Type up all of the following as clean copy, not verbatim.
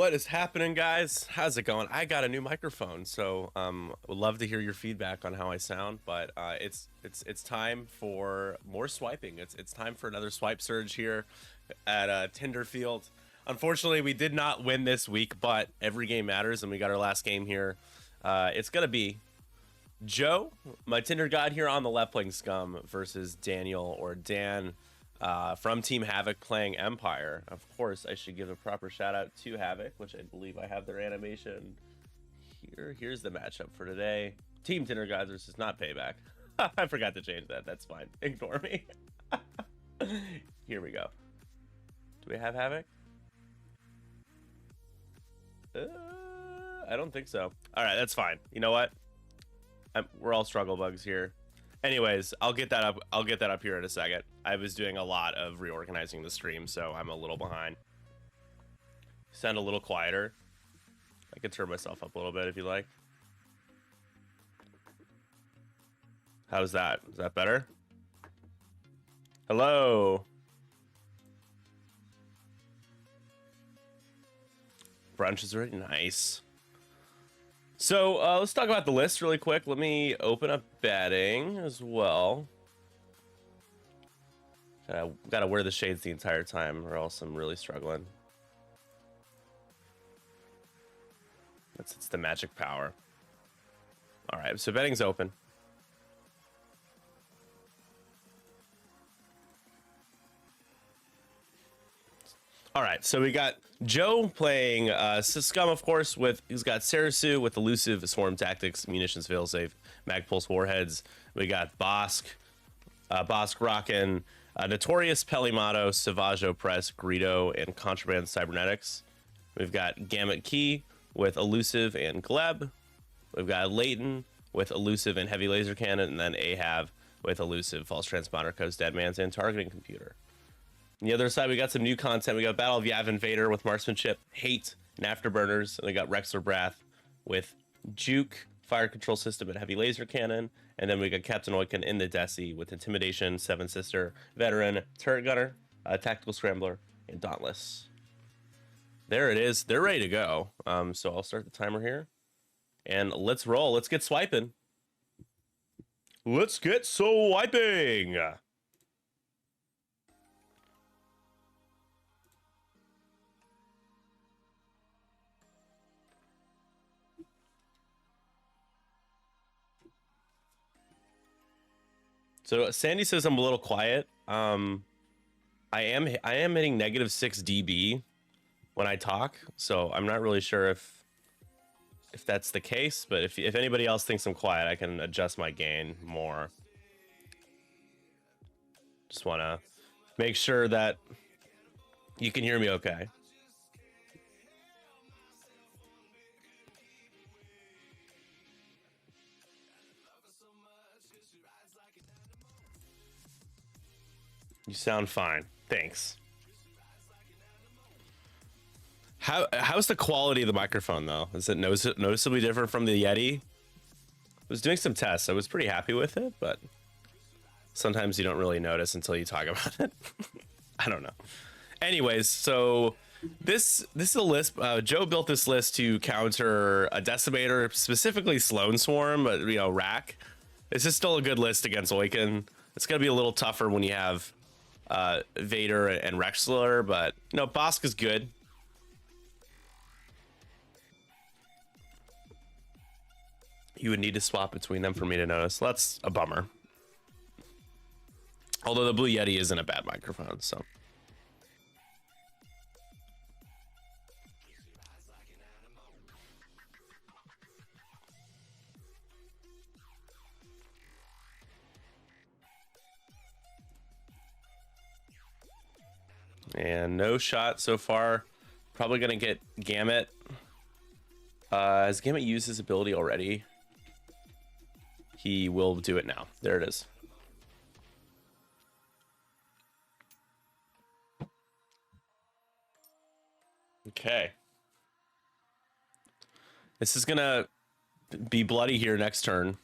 What is happening, guys? How's it going? I got a new microphone, so would love to hear your feedback on how I sound. But it's time for more swiping. It's time for another swipe surge here at Tinder Field. Unfortunately, we did not win this week, but every game matters, and we got our last game here. It's gonna be Joe, my Tinder god here on the left playing Scum, versus Daniel or Dan from Team Havoc playing Empire. Of course, I should give a proper shout out to Havoc, which I believe I have their animation here. Here's the matchup for today. Team Tinder gods versus not Payback. I forgot to change that. That's fine. Ignore me. Here we go. Do we have Havoc? I don't think so. All right, that's fine. You know what? We're all struggle bugs here. Anyways, I'll get that up. I'll get that up here in a second. I was doing a lot of reorganizing the stream, so I'm a little behind. Sound a little quieter. I can turn myself up a little bit if you like. How's that? Is that better? Hello. Brunch is already nice. So let's talk about the list really quick. Let me open up batting as well. Gotta wear the shades the entire time, or else I'm really struggling. It's the magic power. All right, so betting's open. All right, so we got Joe playing Scum, of course, he's got Sarasu with elusive swarm tactics, munitions failsafe, mag pulse warheads. We got Bosk rocking Notorious, Pelimato, Savaggio Press, Greedo, and Contraband Cybernetics. We've got Gamut Key with elusive and Gleb. We've got Leighton with elusive and heavy laser cannon, and then Ahav with elusive false transponder codes, dead man's and targeting computer. On the other side, we got some new content. We got Battle of Yavin Vader with marksmanship, hate, and afterburners. And we got Rexler Brath with juke, fire control system, and heavy laser cannon. And then we got Captain Oiken in the Desi with intimidation, Seven Sister, veteran, turret gunner, tactical scrambler, and dauntless. There it is. They're ready to go. So I'll start the timer here, and let's roll. Let's get swiping. Let's get swiping. So Sandy says I'm a little quiet. I am hitting -6 dB when I talk, so I'm not really sure if that's the case. But if anybody else thinks I'm quiet, I can adjust my gain more. Just want to make sure that you can hear me okay. You sound fine. Thanks. How's the quality of the microphone, though? Is it noticeably different from the Yeti? I was doing some tests. I was pretty happy with it, but sometimes you don't really notice until you talk about it. I don't know. Anyways, so this is a list. Joe built this list to counter a Decimator, specifically Sloan Swarm, but Rack. This is still a good list against Oiken. It's gonna be a little tougher when you have Vader and Rexler, but Bosk is good. You would need to swap between them for me to notice. That's a bummer. Although the Blue Yeti isn't a bad microphone, so. And no shot so far. Probably gonna get Gamut. Has Gamut used his ability already? He will do it now. There it is. Okay. This is gonna be bloody here next turn.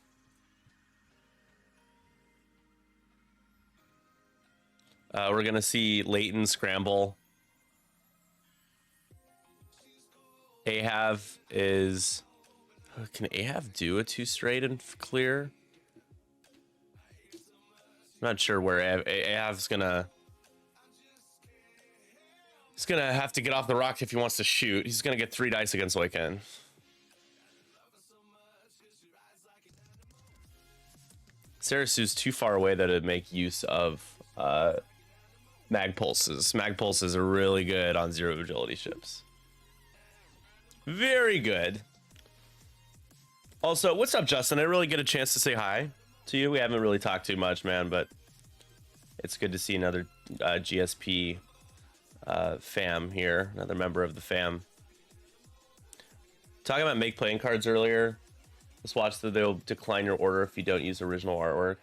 We're gonna see Leighton scramble. Ahav is... Can Ahav do a 2 straight and clear? I'm not sure where Ahav's gonna... He's gonna have to get off the rock if he wants to shoot. He's gonna get 3 dice against Wiccan. Sarasu's too far away that it'd make use of mag pulses. Mag pulses are really good on 0 agility ships. Very good. Also, what's up, Justin? I really get a chance to say hi to you. We haven't really talked too much, man, but it's good to see another GSP fam here, another member of the fam. Talking about make playing cards earlier. Let's watch they'll decline your order if you don't use original artwork.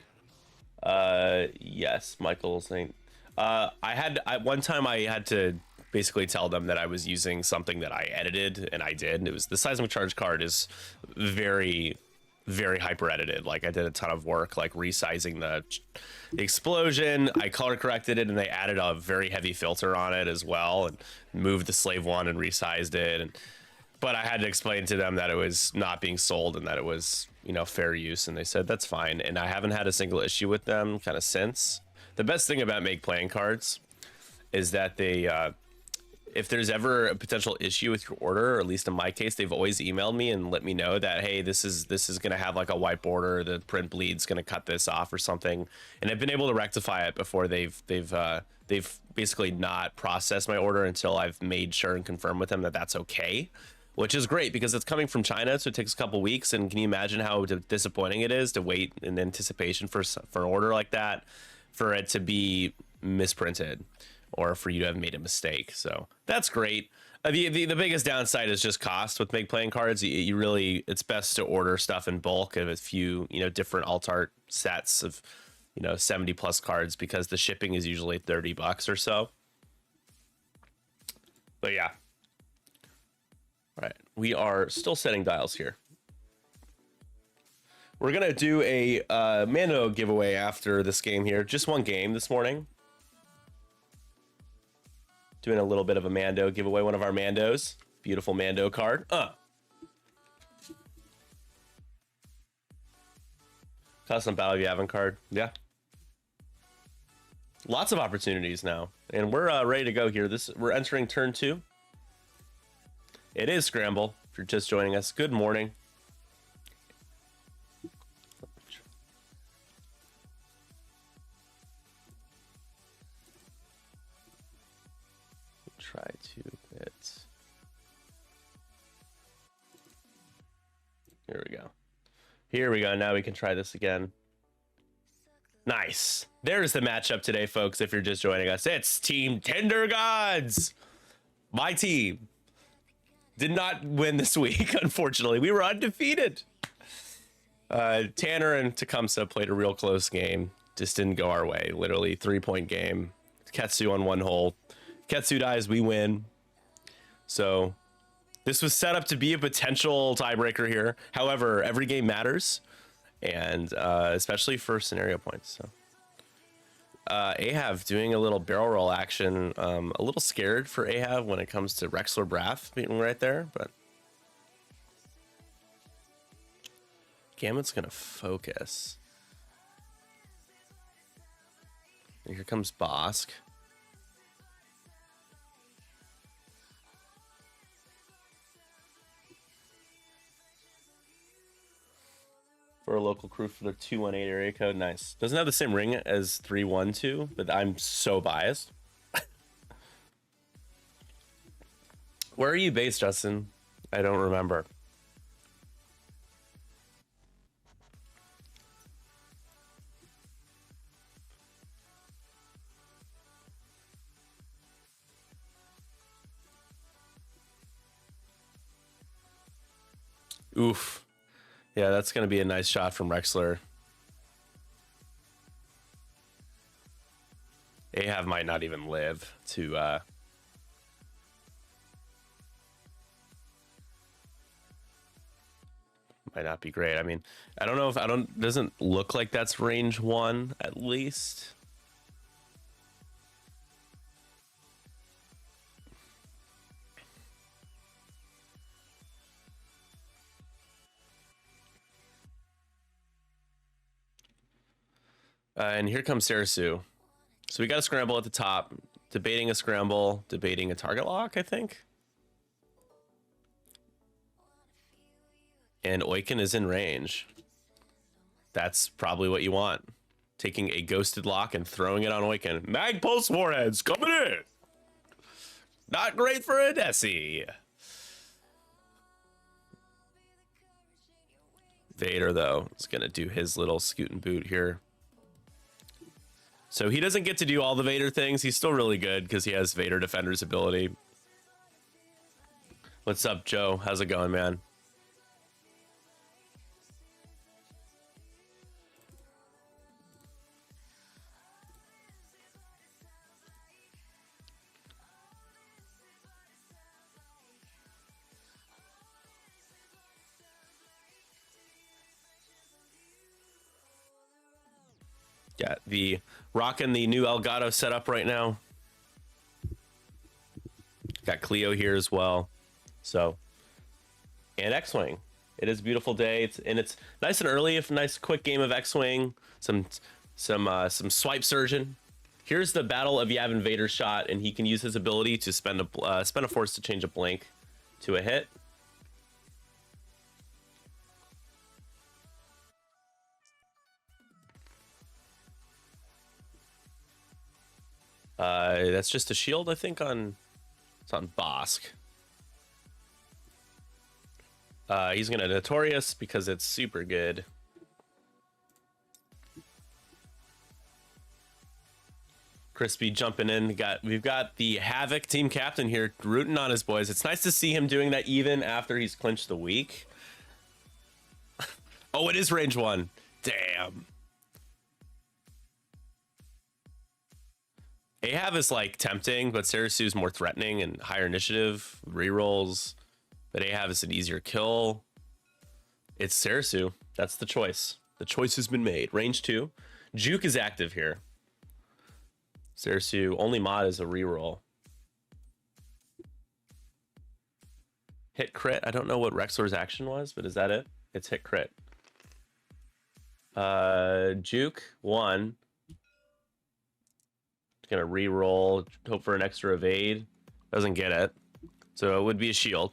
Yes, Michael saying. One time I had to basically tell them that I was using something that I edited, and I did. It was the seismic charge card is very, very hyper edited. Like I did a ton of work, like resizing the explosion. I color corrected it, and they added a very heavy filter on it as well, and moved the slave one and resized it. But I had to explain to them that it was not being sold and that it was, you know, fair use, and they said that's fine. And I haven't had a single issue with them kind of since. The best thing about make playing cards is that they if there's ever a potential issue with your order, or at least in my case, they've always emailed me and let me know that, hey, this is going to have like a white border, the print bleed's going to cut this off or something, and I've been able to rectify it before they've basically not processed my order until I've made sure and confirmed with them that that's okay, which is great because it's coming from China, so it takes a couple weeks. And can you imagine how disappointing it is to wait in anticipation for an order like that, for it to be misprinted, or for you to have made a mistake? So that's great. The biggest downside is just cost with make playing cards. You really, it's best to order stuff in bulk of a few, you know, different alt art sets of, you know, 70 plus cards, because the shipping is usually $30 or so. But yeah. All right, we are still setting dials here. We're gonna do a Mando giveaway after this game here. Just one game this morning. Doing a little bit of a Mando giveaway, one of our Mandos. Beautiful Mando card. Custom Battle of Yavin card. Yeah. Lots of opportunities now. And we're ready to go here. We're entering turn 2. It is Scramble, if you're just joining us. Good morning. Try to hit. Here we go. Here we go. Now we can try this again. Nice. There's the matchup today, folks. If you're just joining us, it's Team Tinder Gods. My team did not win this week, unfortunately. We were undefeated. Tanner and Tecumseh played a real close game. Just didn't go our way. Literally 3-point game. Ketsu on one hole. Ketsu dies, we win. So this was set up to be a potential tiebreaker here. However, every game matters, and especially for scenario points. So Ahav doing a little barrel roll action. A little scared for Ahav when it comes to Rexler Brath being right there, but Gambit's gonna focus. And here comes Bosk. For a local crew for their 218 area code. Nice. Doesn't have the same ring as 312, but I'm so biased. Where are you based, Justin? I don't remember. Oof. Yeah, that's going to be a nice shot from Rexler. Ahav might not even live to might not be great. I mean, I don't know if doesn't look like that's range 1 at least. And here comes Sarasu. So we got a scramble at the top. Debating a scramble. Debating a target lock, I think. And Oiken is in range. That's probably what you want. Taking a ghosted lock and throwing it on Oiken. Mag Pulse Warheads coming in. Not great for a Desi. Vader, though, is going to do his little scoot and boot here. So he doesn't get to do all the Vader things. He's still really good because he has Vader Defender's ability. What's up, Joe? How's it going, man? Yeah, rocking the new Elgato setup right now. Got Cleo here as well. So, and X-Wing. It is a beautiful day. It's nice and early. If a nice quick game of X-Wing, some swipe surgeon. Here's the Battle of Yavin Vader shot, and he can use his ability to spend a force to change a blank to a hit. That's just a shield, I think, it's on Bosk. He's gonna Notorious because it's super good. Crispy jumping in. We've got the Havoc team captain here rooting on his boys. It's nice to see him doing that even after he's clinched the week. Oh, it is range 1. Damn. Ahab is like tempting, but Sarasu's more threatening and higher initiative, rerolls. But Ahab is an easier kill. It's Sarasu. That's the choice. The choice has been made. Range 2. Juke is active here. Sarasu, only mod is a reroll. Hit crit. I don't know what Rexor's action was, but is that it? It's hit crit. Juke 1. Gonna re-roll, hope for an extra evade. Doesn't get it. So it would be a shield.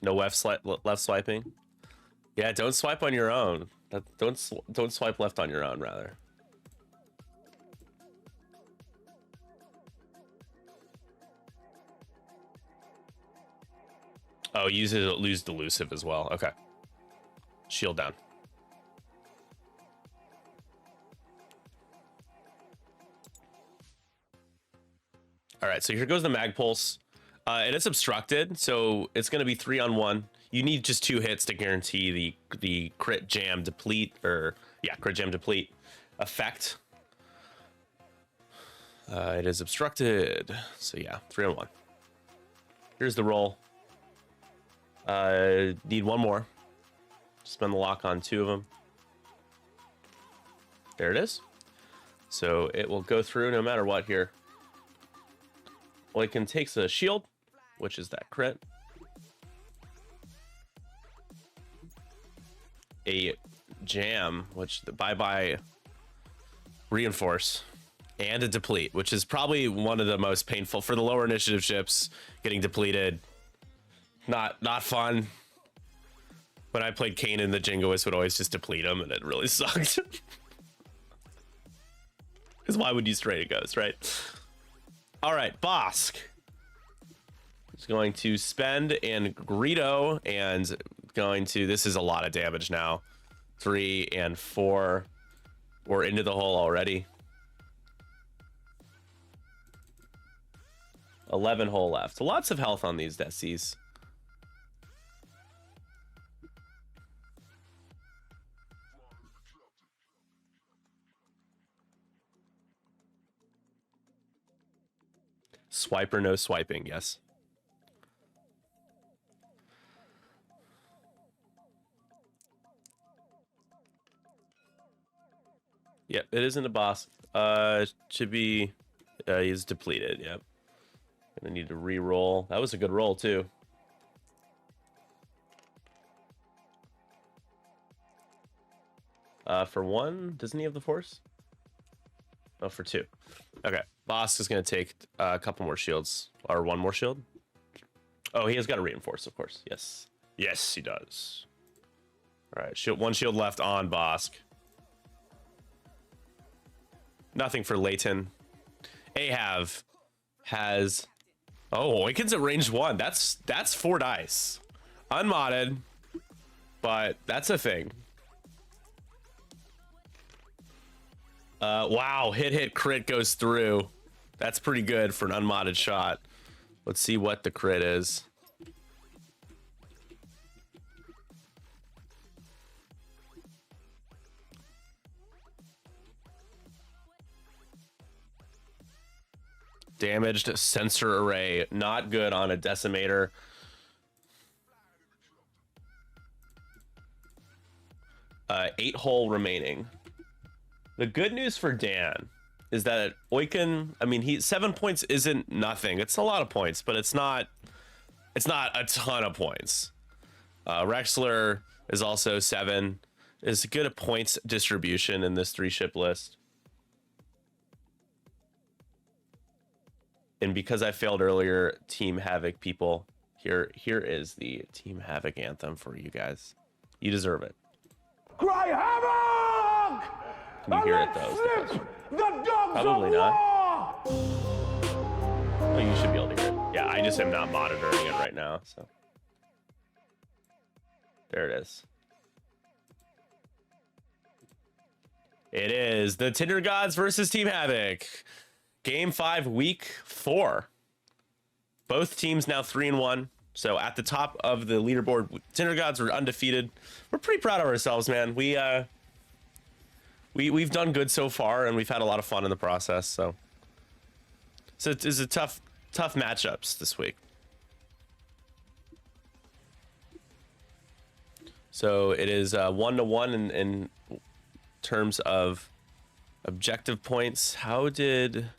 No left swiping. Yeah, don't swipe on your own. Don't swipe left on your own, rather. Oh, use delusive as well. Okay. Shield down. All right, so here goes the Mag Pulse. It is obstructed, so it's going to be 3-on-1. You need just 2 hits to guarantee the crit jam deplete, crit jam deplete effect. It is obstructed, so yeah, 3-on-1. Here's the roll. Need 1 more. Spend the lock on 2 of them. There it is. So it will go through no matter what here. Oiken takes a shield, which is that crit. A jam, which the bye-bye reinforce, and a deplete, which is probably one of the most painful for the lower initiative ships. Getting depleted, not fun. When I played Kanan, the Jingoist would always just deplete him, and it really sucked. Because why would you stray a ghost, right? All right, Bosk is going to spend and Greedo and going to, this is a lot of damage now. 3 and 4. We're into the hole already. 11 hole left. Lots of health on these Desis. Swipe or no swiping, yes. Yep, it isn't a boss. Should be, he's depleted, yep. Gonna need to re-roll. That was a good roll, too. For 1. Doesn't he have the force? Oh, for 2. Okay. Boss is going to take a couple more shields. Or 1 more shield. Oh, he has got a reinforce, of course. Yes. Yes, he does. All right. Shield, 1 shield left on Bosk. Nothing for Leighton. Ahav has... Oh, Wickens at range 1. That's 4 dice. Unmodded. But that's a thing. Wow, hit crit goes through. That's pretty good for an unmodded shot. Let's see what the crit is. Damaged sensor array. Not good on a decimator. Eight hole remaining. The good news for Dan is that Oiken, I mean, 7 points isn't nothing. It's a lot of points, but it's not a ton of points. Rexler is also 7. Is good at points distribution in this 3-ship list. And because I failed earlier, Team Havoc people, here is the Team Havoc anthem for you guys. You deserve it. Cry havoc! Can you hear it though? Probably not. Oh, you should be able to hear it. Yeah, I just am not monitoring it right now, so. There it is. It is the Tinder Gods versus Team Havoc. Game 5, week 4. Both teams now 3-1. So at the top of the leaderboard, Tinder Gods were undefeated. We're pretty proud of ourselves, man. We've done good so far, and we've had a lot of fun in the process. So it's a tough matchups this week. So it is 1-1 in terms of objective points. How did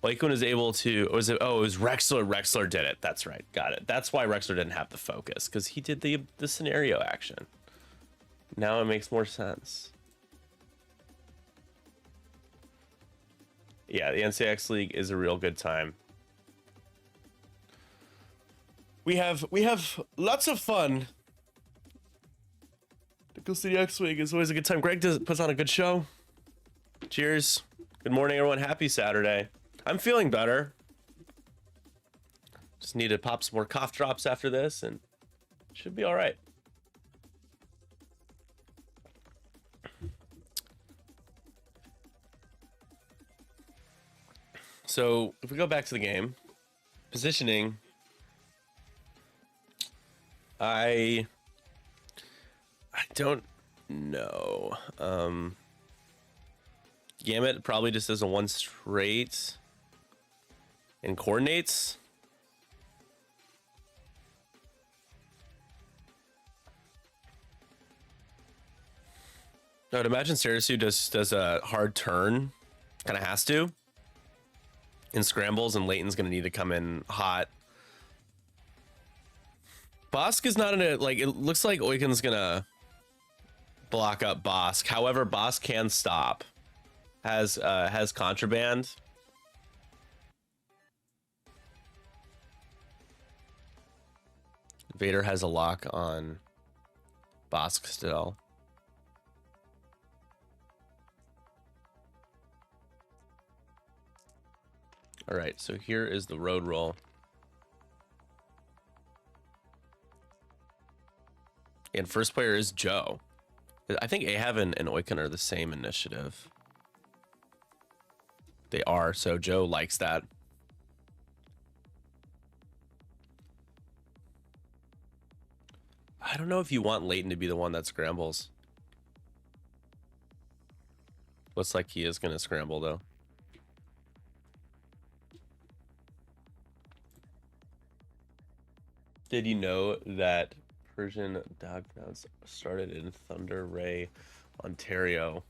Oiken was able to, was it, oh, it was Rexler did it. That's right. Got it. That's why Rexler didn't have the focus, because he did the scenario action. Now it makes more sense. Yeah, the NCX League is a real good time. We have lots of fun. Nickel City X League is always a good time. Greg puts on a good show. Cheers. Good morning, everyone. Happy Saturday. I'm feeling better. Just need to pop some more cough drops after this, and should be all right. So if we go back to the game, positioning, I don't know. Gamut probably just does a 1 straight and coordinates. I would imagine Sarasu does a hard turn, kind of has to, in scrambles, and Leighton's going to need to come in hot. Bosk is not in a, like, it looks like Oiken's going to block up Bosk. However, Bosk can stop. Has contraband. Vader has a lock on Bosk still. All right, so here is the road roll. And first player is Joe. I think Ahav and Oiken are the same initiative. They are, so Joe likes that. I don't know if you want Leighton to be the one that scrambles. Looks like he is going to scramble, though. Did you know that Persian Dogpounds started in Thunder Ray, Ontario?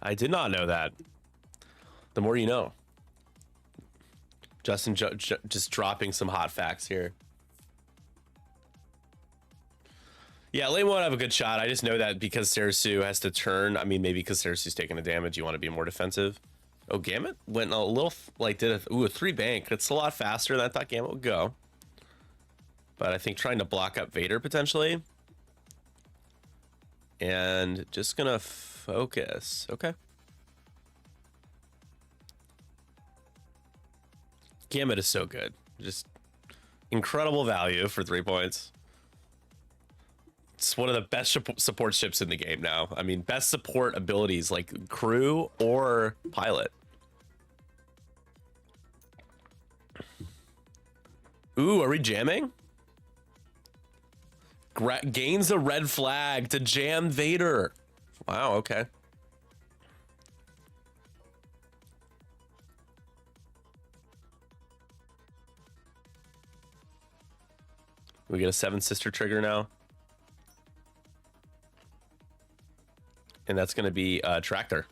I did not know that. The more you know. Justin just dropping some hot facts here. Yeah, lane one have a good shot. I just know that because Sarasu has to turn. I mean, maybe because Sarasu's taking a damage, you want to be more defensive. Oh, Gamut went a little, like, did a 3 bank. That's a lot faster than I thought Gamut would go. But I think trying to block up Vader potentially. And just gonna focus. Okay. Gamut is so good. Just incredible value for 3 points. It's one of the best support ships in the game now. I mean, best support abilities like crew or pilot. Ooh, are we jamming? Gains a red flag to jam Vader. Wow, okay. We get a 7 sister trigger now. And that's going to be a tractor.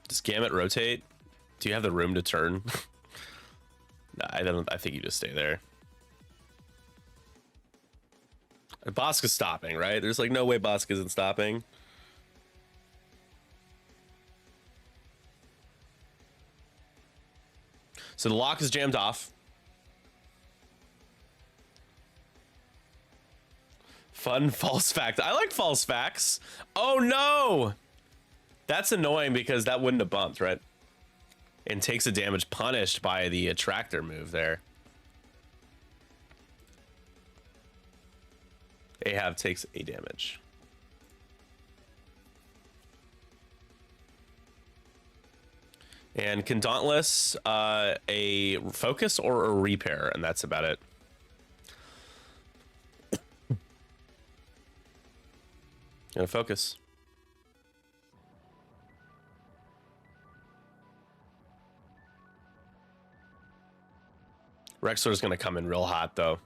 Does Gamut rotate? Do you have the room to turn? Nah, I don't. I think you just stay there. Bosk is stopping, right? There's like no way Bosk isn't stopping. So the lock is jammed off. Fun false fact. I like false facts. Oh no! That's annoying because that wouldn't have bumped, right? And takes a damage punished by the attractor move there. Ahab takes a damage. And can Dauntless a focus or a repair, and that's about it. Gonna focus. Rexler's gonna come in real hot though.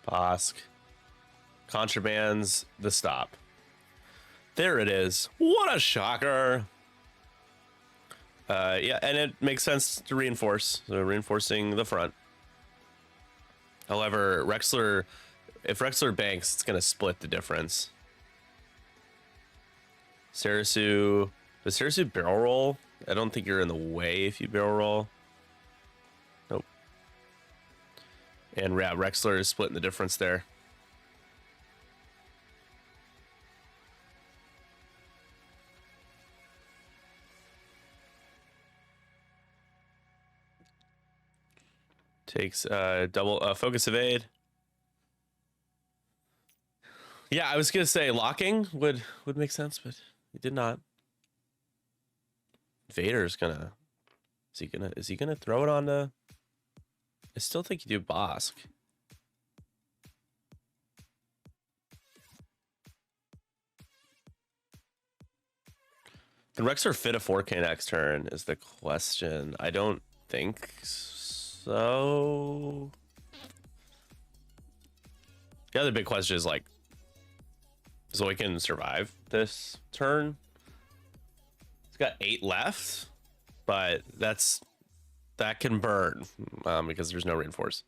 Bosk. Contrabands the stop. There it is. What a shocker. Yeah, and it makes sense to reinforce. So reinforcing the front. However, Rexler, if Rexler banks, it's going to split the difference. Sarasu, does Sarasu barrel roll? I don't think you're in the way if you barrel roll. Nope. And yeah, Rexler is splitting the difference there. Takes double focus evade. Yeah, I was gonna say locking would make sense, but it did not. Vader's gonna is he gonna throw it on to? I still think you do Bosk. Can Rexler fit a 4K next turn is the question. I don't think so. The other big question is like, Zoe can survive this turn. He's got 8 left, but that can burn because there's no reinforce.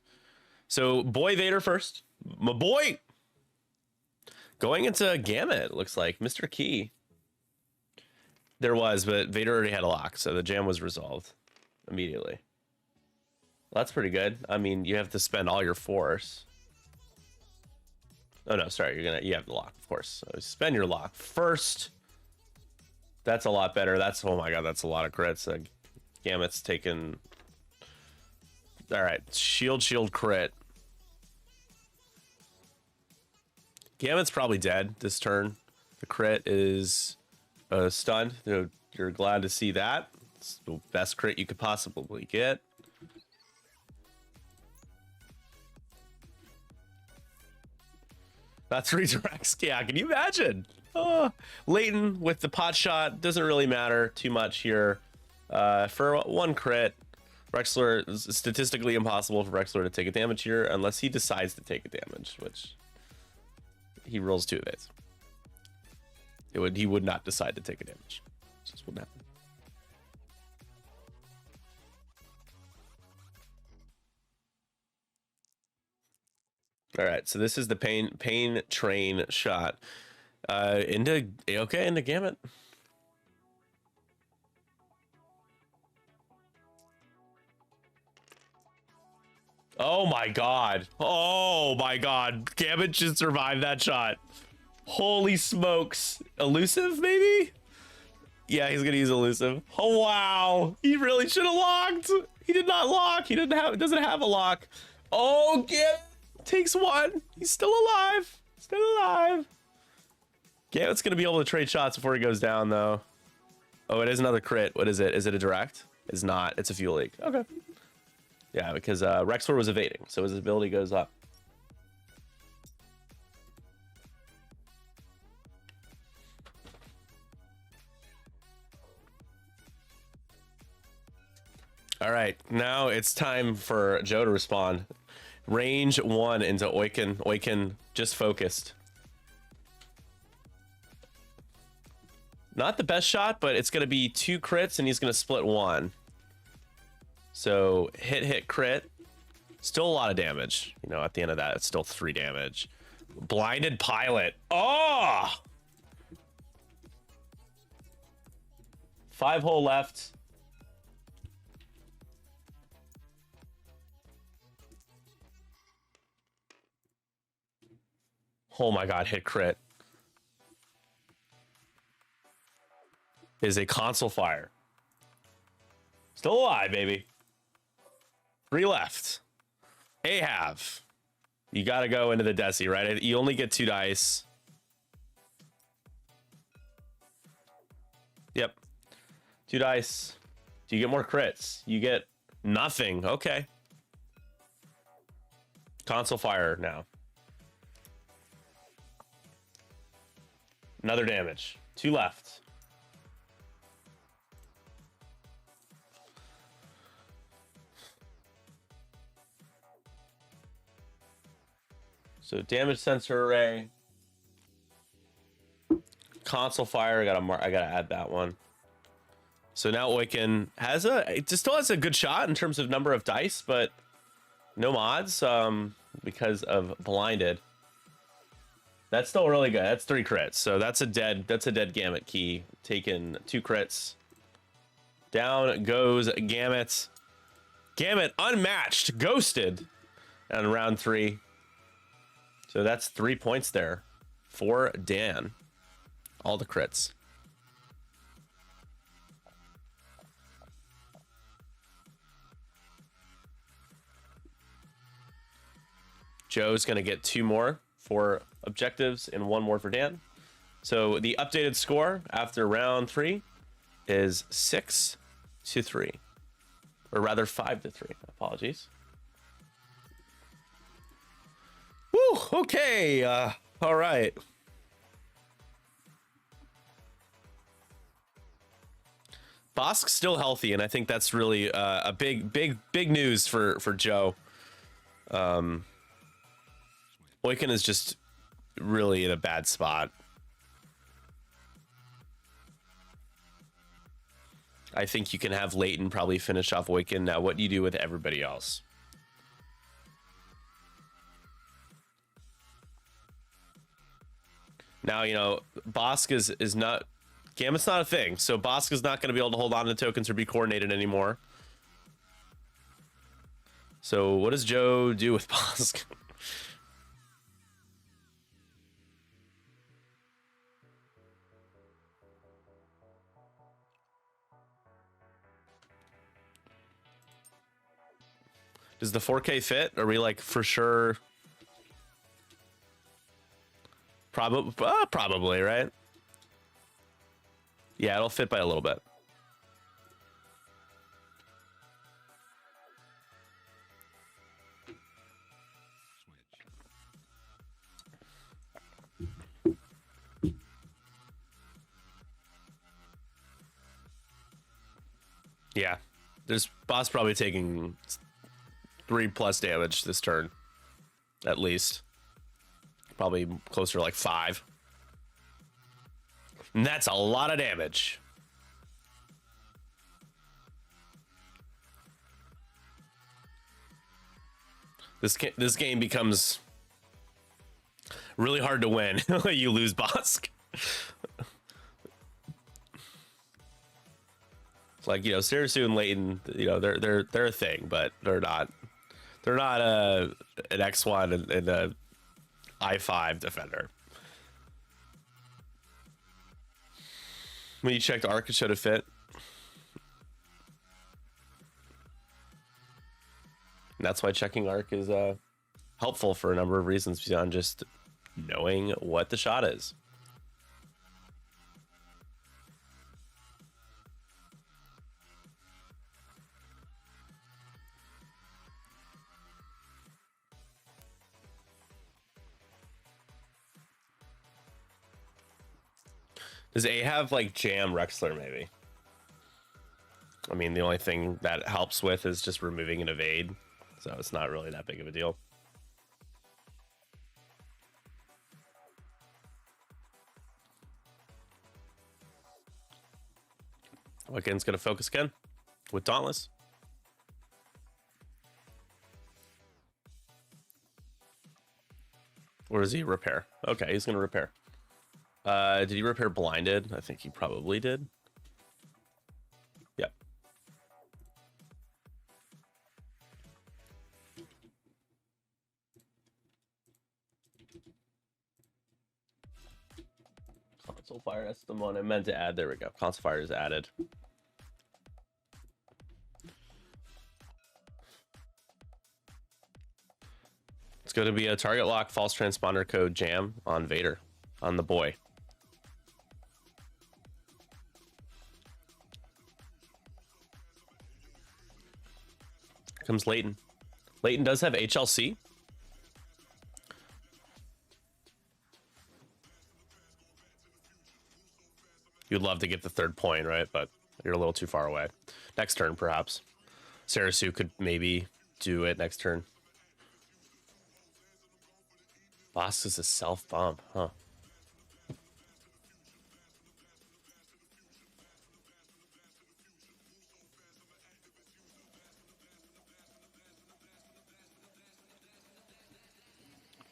So boy Vader first, my boy. Going into Gamut, looks like Mr. Key. There was, but Vader already had a lock, so the jam was resolved immediately. Well, that's pretty good. I mean, you have to spend all your force. Oh no, sorry, you have the lock, of course. So spend your lock first. That's a lot better. That's, oh my god, that's a lot of crits. Gamut's taken. All right, shield crit. Gamut's probably dead this turn. The crit is stunned. You're glad to see that. It's the best crit you could possibly get. That's redirects. Yeah, can you imagine? Leighton with the pot shot doesn't really matter too much here. For one crit, Rexler is statistically impossible for Rexler to take a damage here unless he decides to take a damage, which he rolls 2 evades. He would not decide to take a damage. It just wouldn't happen. All right, so this is the pain train shot. Into Gamut. Oh my god. Oh my god. Gamut just survived that shot. Holy smokes. Elusive, maybe? Yeah, he's gonna use elusive. Oh wow. He really should have locked. He did not lock. He doesn't have a lock. Oh, Gamut takes 1. He's still alive. Still alive. Gamut's gonna be able to trade shots before he goes down though. Oh, it is another crit. What is it? Is it a direct? It's not. It's a fuel leak. Okay. Yeah, because Rexler was evading, so his ability goes up. All right, now it's time for Joe to respond. Range 1 into Oiken. Oiken just focused. Not the best shot, but it's going to be 2 crits, and he's going to split 1. So hit, crit. Still a lot of damage. You know, at the end of that, it's still 3 damage. Blinded pilot. Oh! 5 hole left. Oh my god, hit crit. Is a console fire. Still alive, baby. 3 left. Ahav. You gotta go into the Desi, right? You only get 2 dice. Yep. 2 dice. Do you get more crits? You get nothing. Okay. Console fire now. Another damage. 2 left. So damage sensor array. Console fire. I gotta add that one. So now Oiken still has a good shot in terms of number of dice, but no mods because of blinded. That's still really good. That's 3 crits. So that's a dead Gamut key. Taking 2 crits. Down goes Gamut. Gamut unmatched, ghosted on round 3. So that's 3 points there for Dan. All the crits. Joe's going to get 2 more for objectives and 1 more for Dan. So the updated score after round 3 is 6-3. Or rather 5-3. Apologies. Woo, okay. All right. Bosk's still healthy, and I think that's really a big news for Joe. Oiken is just really in a bad spot. I think you can have Leighton probably finish off Oiken. Now, what do you do with everybody else? Now, you know, Bosk is not... Gamut's not a thing, so Bosk is not going to be able to hold on to tokens or be coordinated anymore. So what does Joe do with Bosk? Does the 4K fit? Are we like for sure? Probably, right? Yeah, it'll fit by a little bit. Yeah. There's boss probably taking 3+ damage this turn. At least. Probably closer to like 5. And that's a lot of damage. This game becomes really hard to win. You lose Bosk. Like, you know, Sarasu and Leighton, you know, they're a thing, but they're not an X1 and a I5 defender. When you checked Arc, it should have fit. And that's why checking Arc is helpful for a number of reasons beyond just knowing what the shot is. Does A have like jam Rexler maybe? I mean, the only thing that helps with is just removing an evade, so it's not really that big of a deal. Wiccan's gonna focus again with Dauntless. Or does he repair? Okay, he's gonna repair. Did he repair blinded? I think he probably did. Yep. Console fire, that's the one I meant to add. There we go. Console fire is added. It's going to be a target lock false transponder code jam on Vader, on the boy. Comes Leighton. Leighton does have HLC. You'd love to get the 3rd point, right? But you're a little too far away. Next turn, perhaps. Sarasu could maybe do it next turn. Boss is a self bump, huh?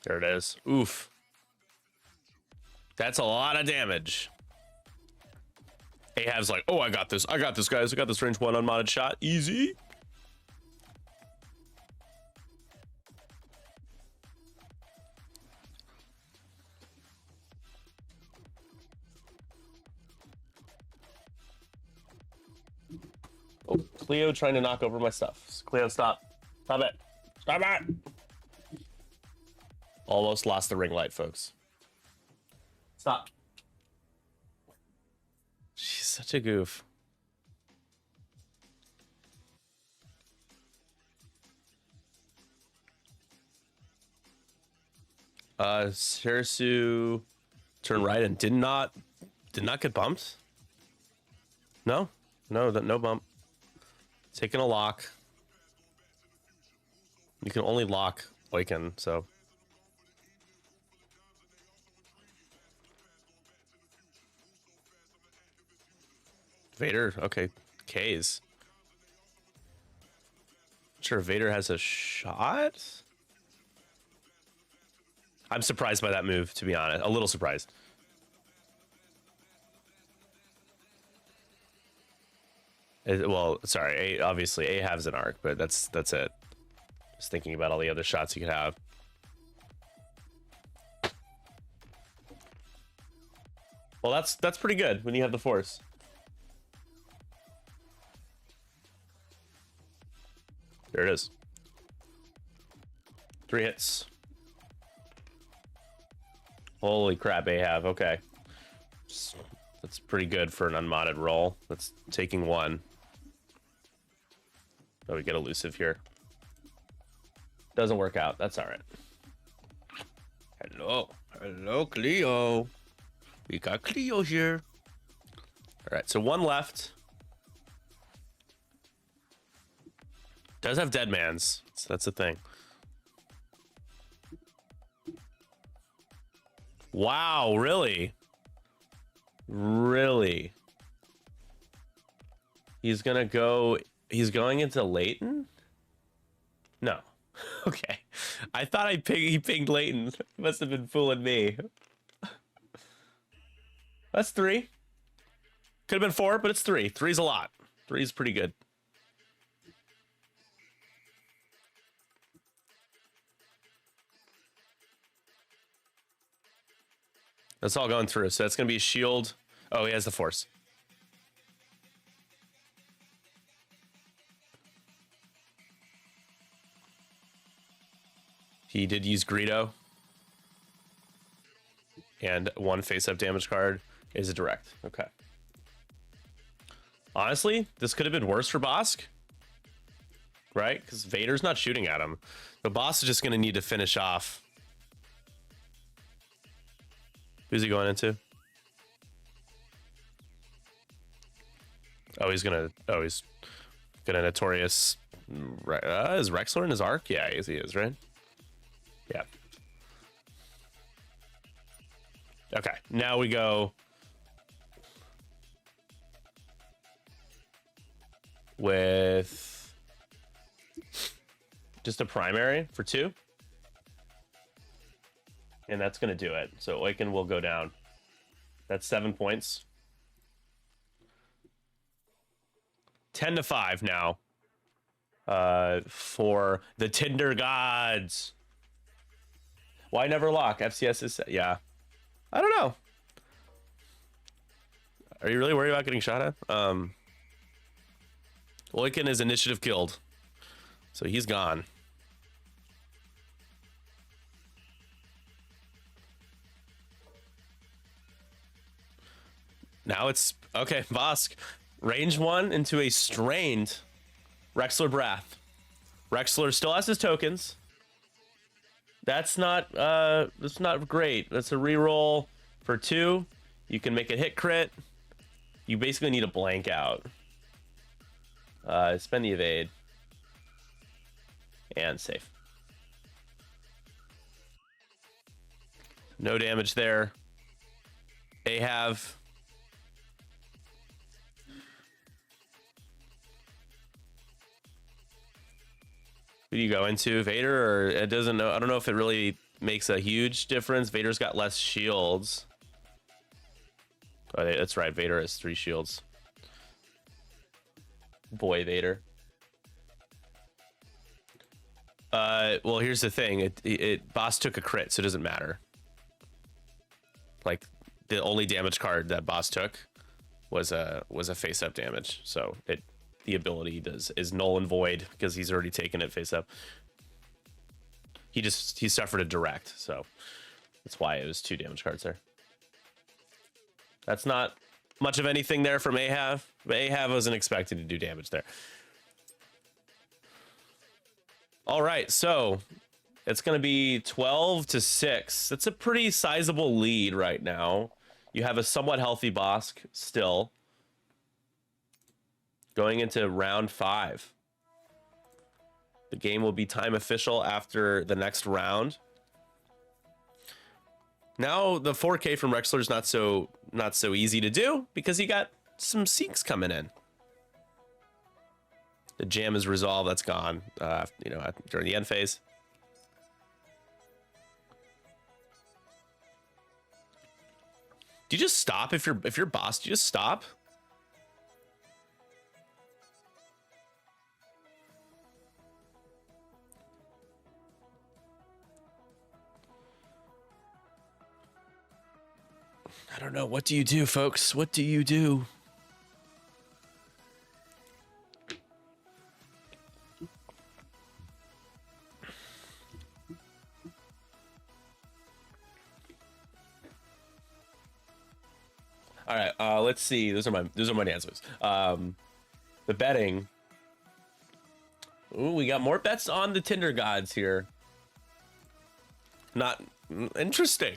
There it is. Oof. That's a lot of damage. Ahab's like, oh, I got this. I got this, guys. I got this range 1 unmodded shot. Easy. Oh, Cleo trying to knock over my stuff. Cleo, stop. Stop it. Stop it. Almost lost the ring light, folks. Stop. She's such a goof. Sarasu turn right and did not get bumped. No bump. Taking a lock. You can only lock Awaken, so. Vader, okay. K's. Sure, Vader has a shot? I'm surprised by that move, to be honest. A little surprised. Well, sorry, obviously Ahab's an arc, but that's it. Just thinking about all the other shots you could have. Well, that's pretty good when you have the Force. There it is. 3 hits. Holy crap, Ahab. Okay. That's pretty good for an unmodded roll. That's taking 1. Oh, we get elusive here. Doesn't work out. That's all right. Hello, Cleo. We got Cleo here. All right, so 1 left. Does have dead mans. So that's the thing. Wow, really? Really? He's going into Leighton? No. Okay. I thought he pinged Leighton. He must have been fooling me. That's 3. Could have been 4, but it's 3. 3's a lot. 3's pretty good. That's all going through. So that's going to be a shield. Oh, he has the force. He did use Greedo. And 1 face-up damage card is a direct. Okay. Honestly, this could have been worse for Bosk. Right? Because Vader's not shooting at him. The boss is just going to need to finish off. Who's he going into? He's gonna Notorious. Is Rexler in his arc? Yeah, he is, right? Yeah. Okay, now we go with just a primary for 2. And that's going to do it. So Oiken will go down. That's 7 points. 10-5 now. For the Tinder gods. Why never lock? FCS is... Yeah. I don't know. Are you really worried about getting shot at? Oiken is initiative killed. So he's gone. Now it's okay. Vosk, range 1 into a strained Rexler Brath. Rexler still has his tokens. That's not great. That's a reroll for 2. You can make a hit crit. You basically need a blank out. Spend the evade and save. No damage there. Ahav. Who do you go into? Vader, or it doesn't know? I don't know if it really makes a huge difference. Vader's got less shields. Oh, that's right. Vader has 3 shields. Boy, Vader. Well, here's the thing. Boss took a crit, so it doesn't matter. Like, the only damage card that Boss took was a face-up damage. So the ability is null and void because he's already taken it face up. He suffered a direct, so that's why it was 2 damage cards there. That's not much of anything there from Ahav, but Ahav wasn't expected to do damage there. All right, so it's going to be 12-6. That's a pretty sizable lead right now. You have a somewhat healthy Bosk still. Going into round 5. The game will be time official after the next round. Now the 4K from Rexler is not so easy to do because he got some Seeks coming in. The jam is resolved. That's gone. During the end phase. Do you just stop if you're boss? Do you just stop? I don't know. What do you do, folks? What do you do? All right, let's see. Those are my answers. The betting. Ooh, we got more bets on the Tinder gods here. Not interesting.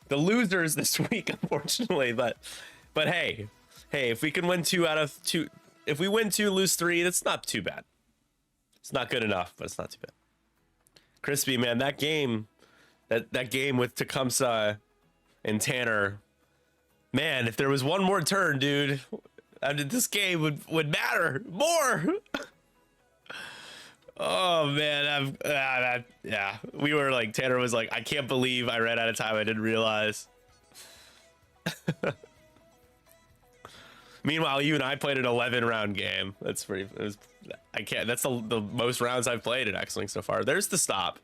The losers this week, unfortunately, but hey, if we can win 2 out of 2, if we win 2, lose 3, that's not too bad. It's not good enough, but it's not too bad. Crispy, man, that game with Tecumseh and Tanner, man, if there was one more turn, dude, this game would matter more. Oh man, yeah, we were like, Tanner was like, I can't believe I ran out of time. I didn't realize. Meanwhile, you and I played an 11-round game. That's pretty. I can't. That's the most rounds I've played at X-Wing so far. There's the stop.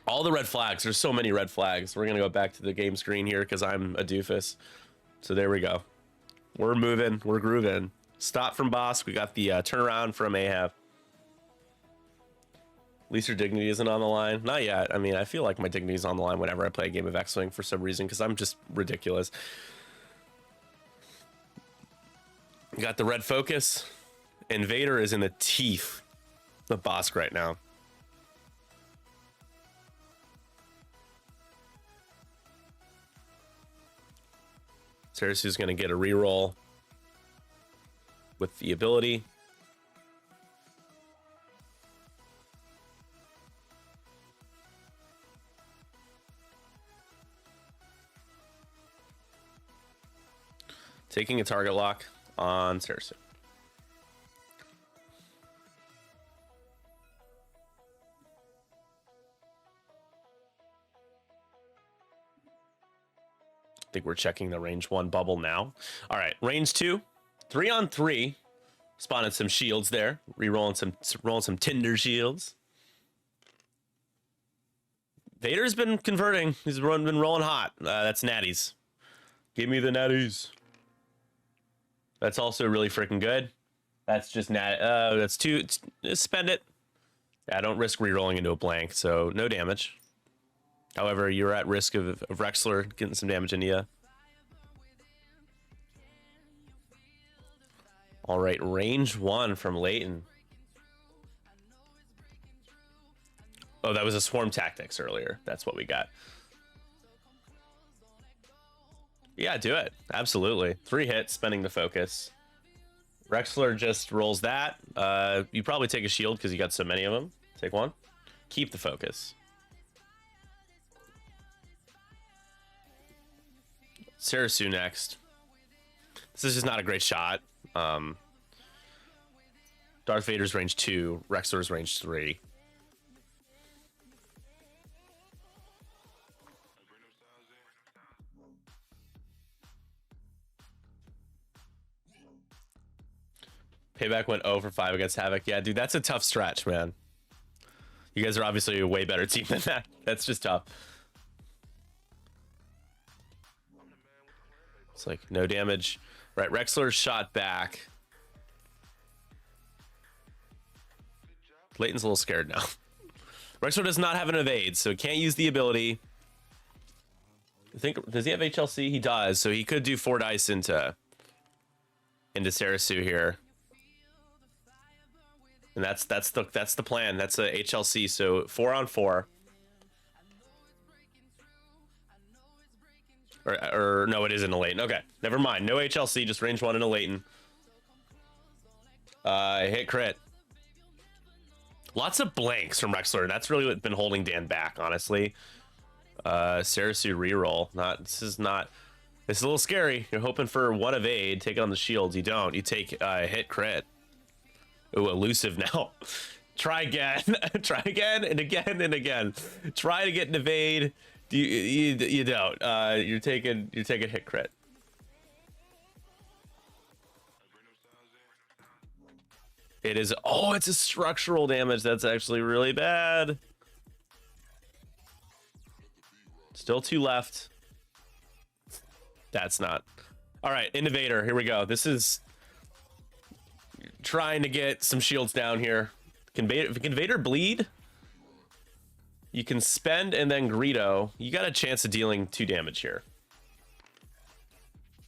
All the red flags. There's so many red flags. We're gonna go back to the game screen here because I'm a doofus. So there we go. We're moving. We're grooving. Stop from Bosk. We got the turnaround from Ahab. At least your dignity isn't on the line. Not yet. I mean, I feel like my dignity is on the line whenever I play a game of X-Wing for some reason because I'm just ridiculous. We got the red focus. Invader is in the teeth of Bosk right now. Sarasu's going to get a reroll with the ability. Taking a target lock on Sarasu. I think we're checking the range 1 bubble now. All right, range 2, 3-on-3. Spawning some shields there. Rolling some Tinder shields. Vader's been converting. He's been rolling hot. That's natties. Give me the natties. That's also really freaking good. That's just that's 2. Spend it. Yeah, don't risk re-rolling into a blank, so no damage. However, you're at risk of Rexler getting some damage into you. All right, range 1 from Leighton. Oh, that was a swarm tactics earlier. That's what we got. Yeah, do it. Absolutely. 3 hits, spending the focus. Rexler just rolls that. You probably take a shield because you got so many of them. Take 1. Keep the focus. Sarasu next. This is just not a great shot. Darth Vader's range 2, Rexler's range 3. Payback went 0 for 5 against Havoc. Yeah, dude, that's a tough stretch, man. You guys are obviously a way better team than that. That's just tough. It's like no damage. Right, Rexler's shot back. Leighton's a little scared now. Rexler does not have an evade, so he can't use the ability. I think, does he have HLC? He does, so he could do 4 dice into Sarasu here. And that's the plan. That's a HLC, so 4-on-4. Or no, it isn't a Leighton. Okay, never mind. No HLC, just range 1 in a Leighton. Hit crit. Lots of blanks from Rexler. That's really what's been holding Dan back, honestly. Sarasu reroll. This is a little scary. You're hoping for 1 evade, take it on the shields. You don't. You take hit crit. Ooh, elusive now. Try again. Try again and again and again. Try to get an evade. You don't. You're taking hit crit. It is. Oh, it's a structural damage. That's actually really bad. Still 2 left. That's not. All right, Innovator. Here we go. This is trying to get some shields down here. Can Vader bleed? You can spend and then Greedo. You got a chance of dealing 2 damage here.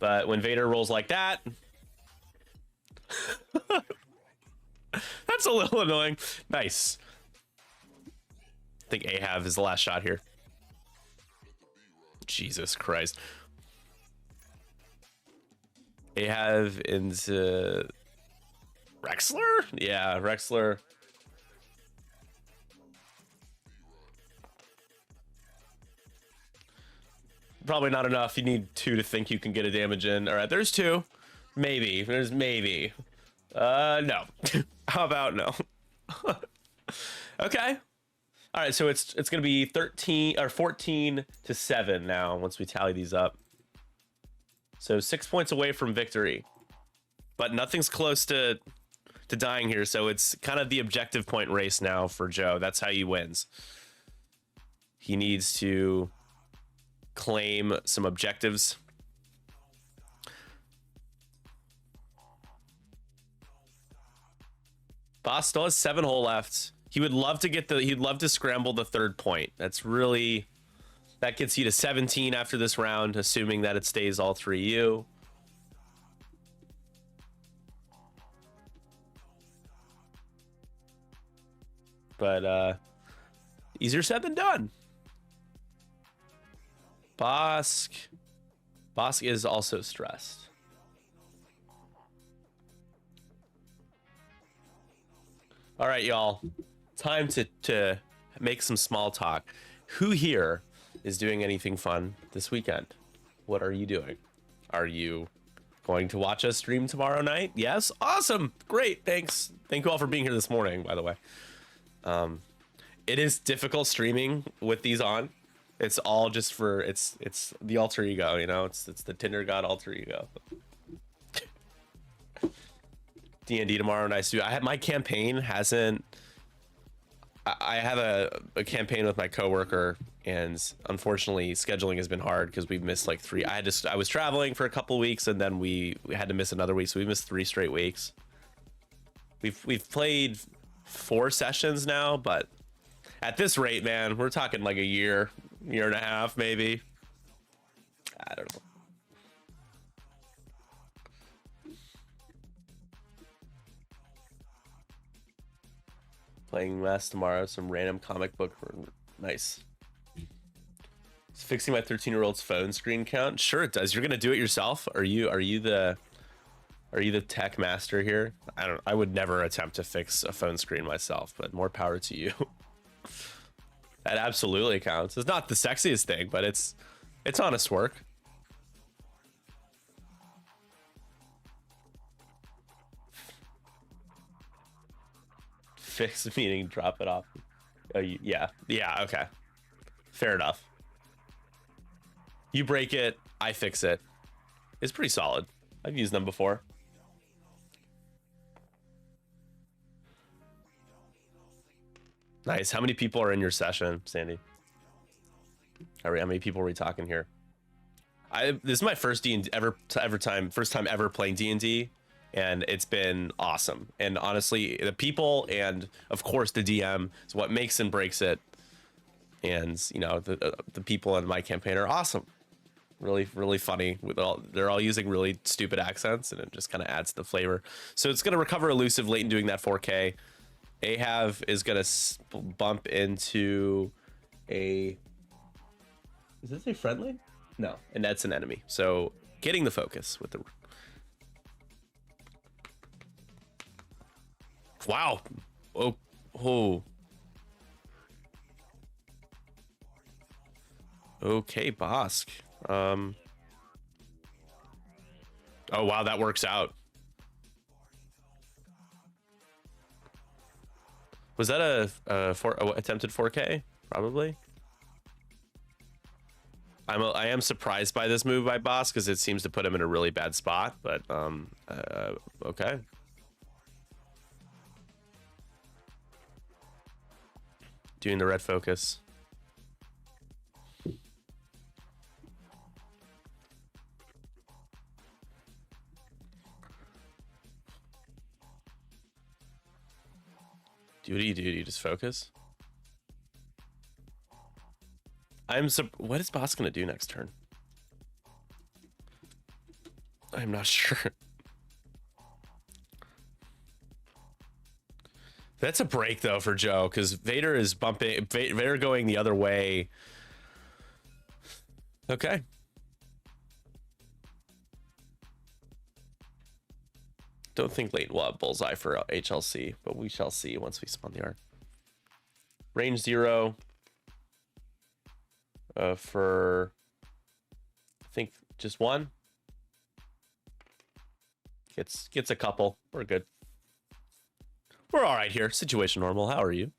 But when Vader rolls like that, that's a little annoying. Nice. I think Ahab is the last shot here. Jesus Christ. Have into Rexler? Yeah, Rexler. Probably not enough. You need 2 to think you can get a damage in. All right, there's 2. Maybe. There's maybe. No. How about no? Okay. All right, so it's going to be 13 or 14 to 7 now once we tally these up. So 6 points away from victory. But nothing's close to dying here, so it's kind of the objective point race now for Joe. That's how he wins. He needs to claim some objectives. Boss still has 7 hole left. He would love to get he'd love to scramble the 3rd point. That gets you to 17 after this round, assuming that it stays all 3U. But easier said than done. Bosk is also stressed. All right, y'all. Time to make some small talk. Who here is doing anything fun this weekend? What are you doing? Are you going to watch us stream tomorrow night? Yes? Awesome. Great. Thanks. Thank you all for being here this morning, by the way. It is difficult streaming with these on. It's all just for it's the alter ego, you know. It's the Tinder god alter ego. D&D tomorrow, nice to do. My campaign hasn't. I have a campaign with my coworker, and unfortunately, scheduling has been hard because we've missed like 3. I was traveling for a couple weeks, and then we had to miss another week, so we missed 3 straight weeks. We've played 4 sessions now, but at this rate, man, we're talking like a year and a half, maybe. I don't know. Playing less tomorrow, some random comic book. Nice. It's fixing my 13-year-old's phone screen count. Sure, it does. You're gonna do it yourself? Are you the tech master here? I would never attempt to fix a phone screen myself, but more power to you. That absolutely counts. It's not the sexiest thing, but it's honest work. Fix meaning drop it off. Oh, yeah, okay. Fair enough. You break it, I fix it. It's pretty solid. I've used them before. Nice. How many people are in your session, Sandy? How many people are we talking here? This is my first first time ever playing D&D, and it's been awesome. And honestly, the people and of course the DM is what makes and breaks it. And you know, the people in my campaign are awesome. Really, really funny. They're all using really stupid accents, and it just kind of adds the flavor. So it's gonna recover elusive late in doing that 4K. Athey is gonna bump into a. Is this a friendly? No, and that's an enemy. So getting the focus with the. Wow. Oh. Okay, Bosk. Oh wow, that works out. Was that a attempted 4K? Probably. I am surprised by this move by Boss because it seems to put him in a really bad spot. But okay. Doing the red focus. What do? You just focus? What is Boss gonna do next turn? I'm not sure. That's a break though for Joe, because Vader is bumping. Vader going the other way. Okay. Don't think Leighton will have bullseye for HLC, but we shall see once we spawn the arc. Range 0 for, I think, just one. Gets a couple. We're good. We're all right here. Situation normal. How are you?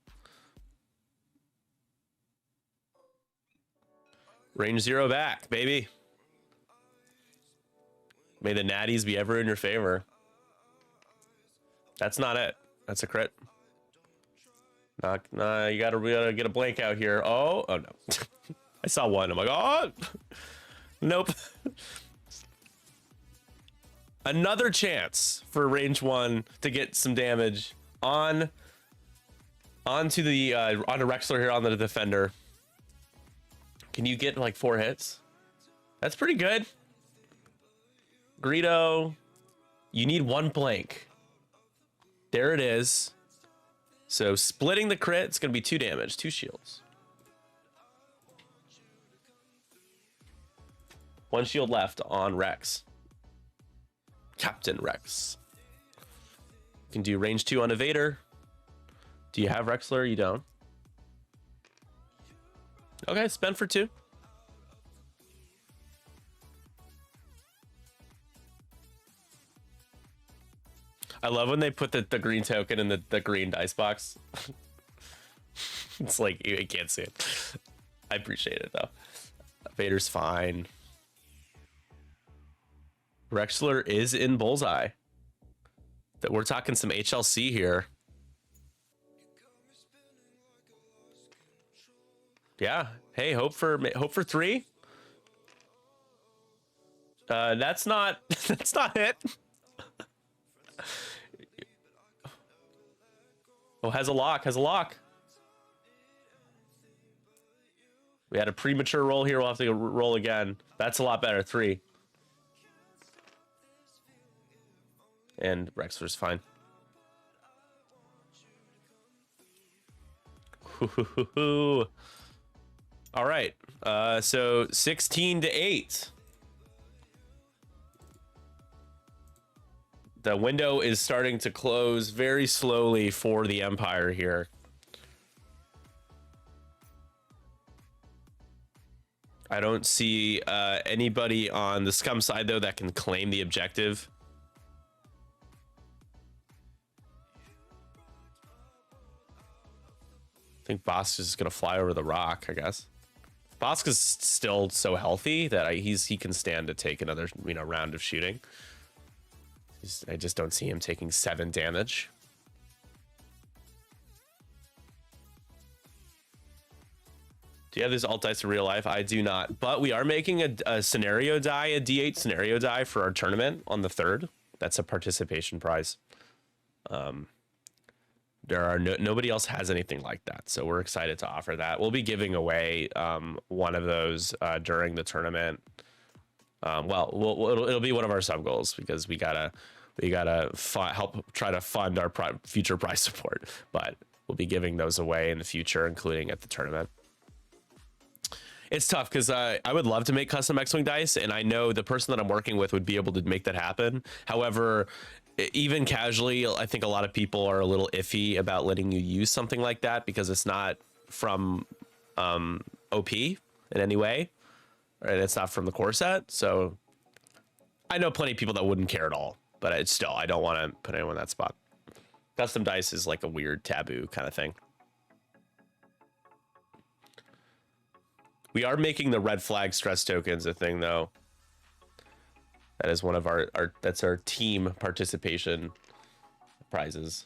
Range 0 back, baby. May the natties be ever in your favor. That's not it. That's a crit. Nah, you gotta get a blank out here. Oh no. I saw one. I'm like, oh, nope. Another chance for range 1 to get some damage onto Rexler here on the defender. Can you get like 4 hits? That's pretty good. Greedo, you need 1 blank. There it is. So splitting the crit, it's going to be 2 damage, 2 shields. 1 shield left on Rex. Captain Rex. Can do range 2 on Evader. Do you have Rexler? You don't. Okay, spend for 2. I love when they put the green token in the green dice box. It's like you can't see it. I appreciate it though. Vader's fine. Rexler is in bullseye. That we're talking some HLC here. Yeah. Hey, hope for 3. That's not it. Oh, has a lock. We had a premature roll here. We'll have to roll again. That's a lot better. 3. And Rexler's fine. All right. So 16-8. The window is starting to close very slowly for the Empire here. I don't see anybody on the Scum side, though, that can claim the objective. I think Bosk is going to fly over the rock, I guess. Bosk is still so healthy that he can stand to take another round of shooting. I just don't see him taking 7 damage. Do you have this alt dice in real life? I do not, but we are making a scenario die, a D8 scenario die for our tournament on the 3rd. That's a participation prize. There are nobody else has anything like that, so we're excited to offer that. We'll be giving away one of those during the tournament. It'll be one of our sub goals because we gotta help try to fund our future prize support. But we'll be giving those away in the future, including at the tournament. It's tough because I would love to make custom X-Wing dice, and I know the person that I'm working with would be able to make that happen. However, even casually, I think a lot of people are a little iffy about letting you use something like that because it's not from OP in any way, and it's not from the core set. So I know plenty of people that wouldn't care at all, but it's still, I don't want to put anyone in that spot. Custom dice is like a weird taboo kind of thing. We are making the red flag stress tokens a thing, though. That is one of that's our team participation prizes.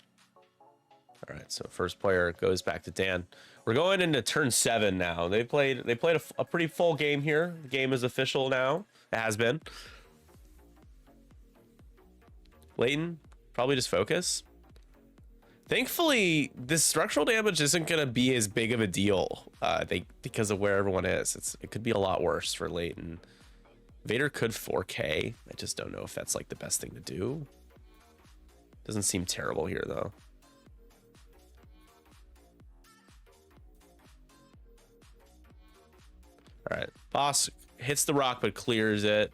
All right, so first player goes back to Dan. We're going into turn 7 now. They played a pretty full game here. The game is official now. It has been. Leighton, probably just focus. Thankfully, this structural damage isn't going to be as big of a deal because of where everyone is. It could be a lot worse for Leighton. Vader could 4K. I just don't know if that's like the best thing to do. Doesn't seem terrible here, though. All right. Boss hits the rock but clears it.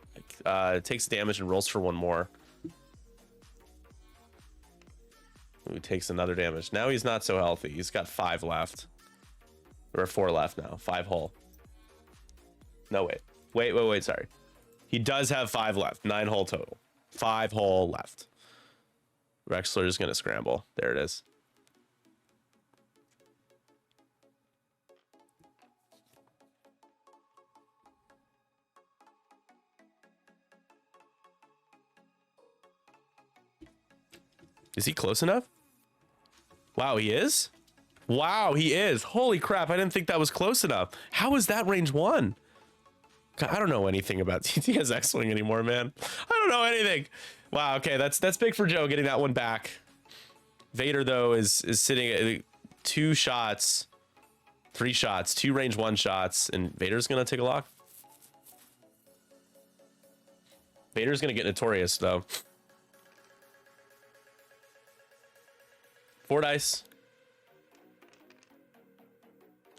Takes damage and rolls for one more. takes another damage. Now he's not so healthy. He's got 5 left. Or 4 left now. 5 hull. No, wait, sorry. He does have 5 left. 9 hull total. 5 hull left. Rexler is going to scramble. There it is. Is he close enough? Wow, he is? Wow, he is. Holy crap, I didn't think that was close enough. How is that range 1? God, I don't know anything about TTS X-Wing anymore, man. I don't know anything. Wow, okay, that's big for Joe getting that one back. Vader, though, is sitting at 2 shots, 3 shots, 2 range 1 shots, and Vader's going to take a lock. Vader's going to get notorious, though. 4 dice.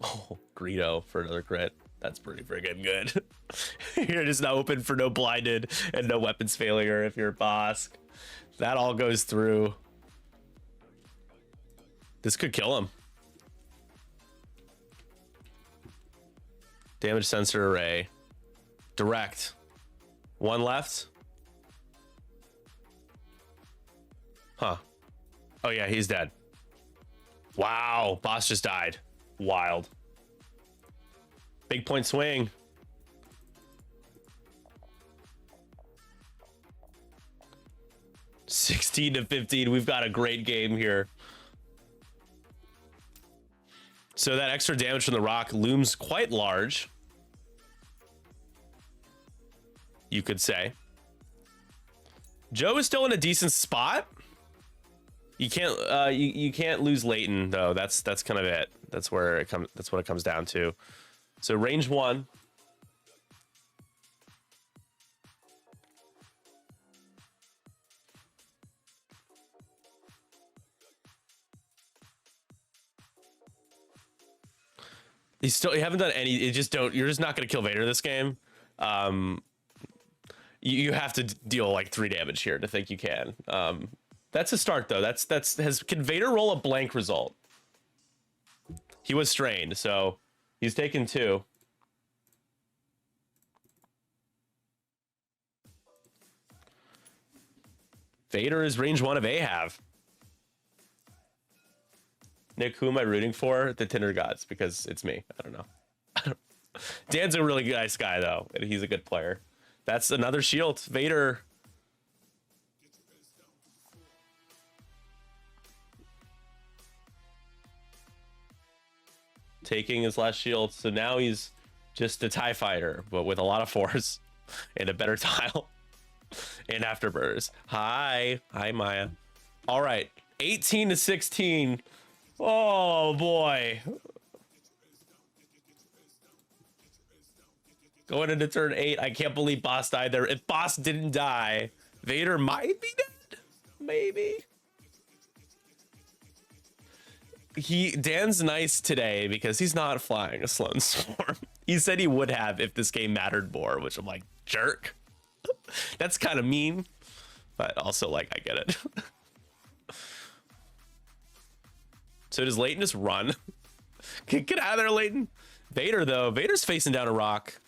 Oh, Greedo for another crit. That's pretty friggin' good. You're just not open for no blinded and no weapons failure if you're Bosk. That all goes through. This could kill him. Damage sensor array. Direct. 1 left. Huh. Oh yeah, he's dead. Wow, boss just died. Wild. Big point swing. $16 to 15. We've got a great game here. So that extra damage from the rock looms quite large, you could say. Joe is still in a decent spot. You can't you can't lose Leighton though. That's kind of it. That's where it comes. That's what it comes down to. So range 1. You haven't done any. You're just not gonna kill Vader this game. You have to deal like 3 damage here to think you can. That's a start though. Can Vader roll a blank result? He was strained, so he's taken 2. Vader is range 1 of Ahab. Nick, who am I rooting for? The Tinder gods, because it's me. I don't know. Dan's a really nice guy though, and he's a good player. That's another shield. Vader. Taking his last shield, so now he's just a TIE fighter, but with a lot of force and a better tile and afterburners. Hi Maya. All right, 18 to 16. Oh boy, going into turn 8. I can't believe Boss died there. If Boss didn't die, Vader might be dead, maybe. Dan's nice today because he's not flying a Sloan Swarm. He said he would have if this game mattered more, which I'm like, jerk. That's kind of mean, but also like I get it. So does Leighton just run? Get out of there, Leighton. Vader though, Vader's facing down a rock.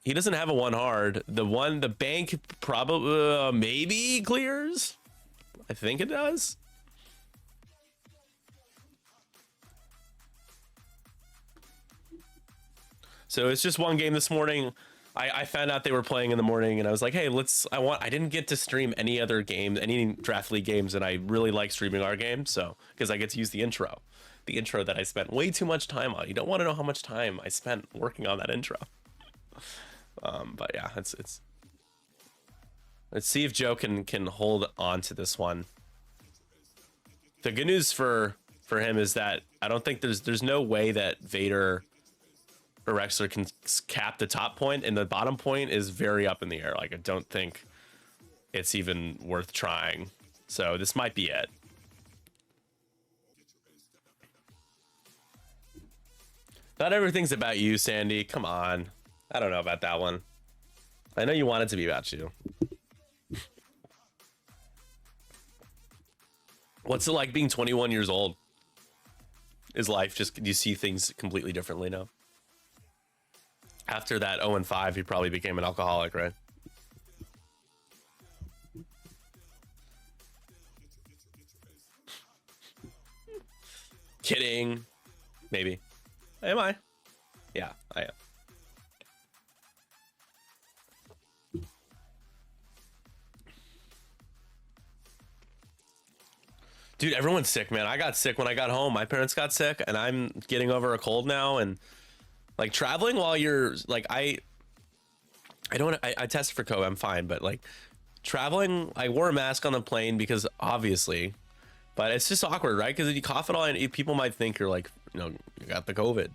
He doesn't have a 1 hard. The bank probably maybe clears. I think it does. So it's just 1 game this morning. I found out they were playing in the morning, and I was like, hey, I didn't get to stream any other games, any draft league games, and I really like streaming our game, so because I get to use the intro that I spent way too much time on. You don't want to know how much time I spent working on that intro. But yeah, it's let's see if Joe can hold on to this one. The good news for him is that I don't think there's no way that Vader or Rexler can cap the top point, and the bottom point is very up in the air. Like, I don't think it's even worth trying. So this might be it. Not everything's about you, Sandy. Come on. I don't know about that one. I know you want it to be about you. What's it like being 21 years old? Is life just, do you see things completely differently now? After that 0-5, he probably became an alcoholic, right? Kidding. Maybe. Am I? Yeah, I am. Dude, everyone's sick, man. I got sick when I got home. My parents got sick, and I'm getting over a cold now. And like traveling while you're like, I tested for COVID. I'm fine, but like traveling, I wore a mask on the plane because obviously, but it's just awkward, right? Because if you cough at all, and people might think you're like, you know, you got the COVID.